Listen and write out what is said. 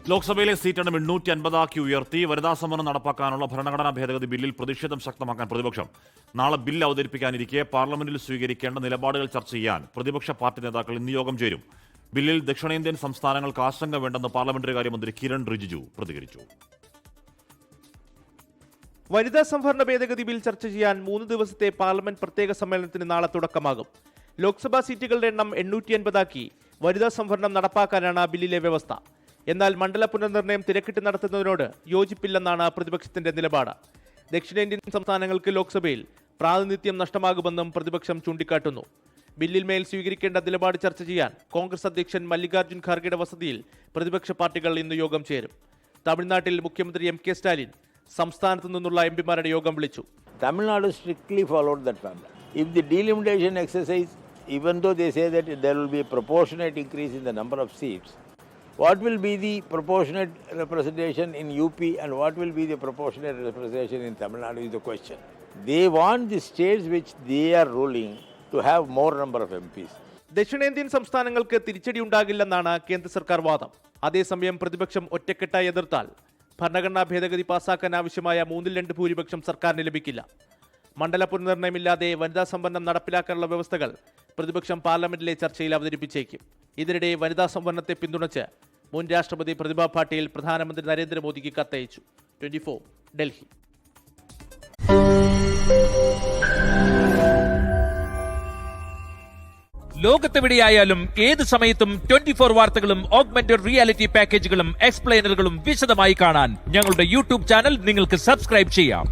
ലോക്സഭയിലെ സീറ്റെണ്ണം 850 ഉയർത്തി വനിതാ സംവരണം നടപ്പാക്കാനുള്ള ഭരണഘടനാ ഭേദഗതി ബില്ലിൽ പ്രതിഷേധം ശക്തമാക്കാൻ പ്രതിപക്ഷം. നാളെ ബിൽ അവതരിപ്പിക്കാനിരിക്കെ പാർലമെന്റിൽ സ്വീകരിക്കേണ്ട നിലപാടുകൾ ചർച്ച ചെയ്യാൻ പ്രതിപക്ഷ പാർട്ടി നേതാക്കൾ ഇന്ന് യോഗം ചേരും. ബില്ലിൽ ദക്ഷിണേന്ത്യൻ സംസ്ഥാനങ്ങൾക്ക് ആശങ്ക വേണ്ടെന്ന് പാർലമെന്ററി കാര്യമന്ത്രി കിരൺ റിജിജു പ്രതികരിച്ചു. വനിതാ സംവരണ ഭേദഗതി ബിൽ ചർച്ച ചെയ്യാൻ 3 ദിവസത്തെ പാർലമെന്റ് പ്രത്യേക സമ്മേളനത്തിന് നാളെ തുടക്കമാകും. ലോക്സഭാ സീറ്റുകളുടെ എണ്ണം 850 വനിതാ സംവരണം നടപ്പാക്കാനാണ് ബില്ലിലെ വ്യവസ്ഥ. എന്നാൽ മണ്ഡല പുനർനിർണയം തിരക്കിട്ട് നടത്തുന്നതിനോട് യോജിപ്പില്ലെന്നാണ് പ്രതിപക്ഷത്തിന്റെ നിലപാട്. ദക്ഷിണേന്ത്യൻ സംസ്ഥാനങ്ങൾക്ക് ലോക്സഭയിൽ പ്രാതിനിധ്യം നഷ്ടമാകുമെന്നും പ്രതിപക്ഷം ചൂണ്ടിക്കാട്ടുന്നു. ബില്ലിൽ മേൽ സ്വീകരിക്കേണ്ട നിലപാട് ചർച്ച ചെയ്യാൻ കോൺഗ്രസ് അധ്യക്ഷൻ മല്ലികാർജ്ജുൻ ഖാർഗെയുടെ വസതിയിൽ പ്രതിപക്ഷ പാർട്ടികൾ ഇന്ന് യോഗം ചേരും. തമിഴ്നാട്ടിൽ മുഖ്യമന്ത്രി MK സ്റ്റാലിൻ സംസ്ഥാനത്തു നിന്നുള്ള എംപിമാരുടെ യോഗം വിളിച്ചു. Tamil strictly followed that formula. If the delimitation exercise, even though they say that there will be a proportionate increase in the number of seats, what will be the proportionate representation in UP and what will be the proportionate representation in Tamil Nadu is the question. They want the states which they are ruling to have more number of MPs. ദക്ഷിണേന്ത്യൻ സംസ്ഥാനങ്ങൾക്ക് തിരിച്ചടി ഉണ്ടാകില്ലെന്നാണ് കേന്ദ്ര സർക്കാർ വാദം. അതേസമയം പ്രതിപക്ഷം ഒറ്റക്കെട്ടായി എതിർത്താൽ ഭരണഘടനാ ഭേദഗതി പാസാക്കാൻ ആവശ്യമായ 3/2 ഭൂരിപക്ഷം സർക്കാരിന് ലഭിക്കില്ല. മണ്ഡല പുനർനിർണയമില്ലാതെ വനിതാ സംവരണം നടപ്പിലാക്കാനുള്ള വ്യവസ്ഥകൾ പ്രതിപക്ഷം പാർലമെന്റിലെ ചർച്ചയിൽ അവതരിപ്പിച്ചേക്കും. ഇതിനിടെ വനിതാ സംവരണത്തെ പിന്തുണച്ച് മുൻ രാഷ്ട്രപതി പ്രതിഭ പാട്ടീൽ പ്രധാനമന്ത്രി നരേന്ദ്രമോദിക്ക് കത്തയച്ചു. 24 ഡൽഹി. ലോകത്തെവിടെയായാലും ഏത് സമയത്തും 24 വാർത്തകളും ഓഗ്മെന്റഡ് റിയാലിറ്റി പാക്കേജുകളും എക്സ്പ്ലെയിനറുകളും വിശദമായി കാണാൻ ഞങ്ങളുടെ യൂട്യൂബ് ചാനൽ നിങ്ങൾക്ക് സബ്സ്ക്രൈബ് ചെയ്യാം.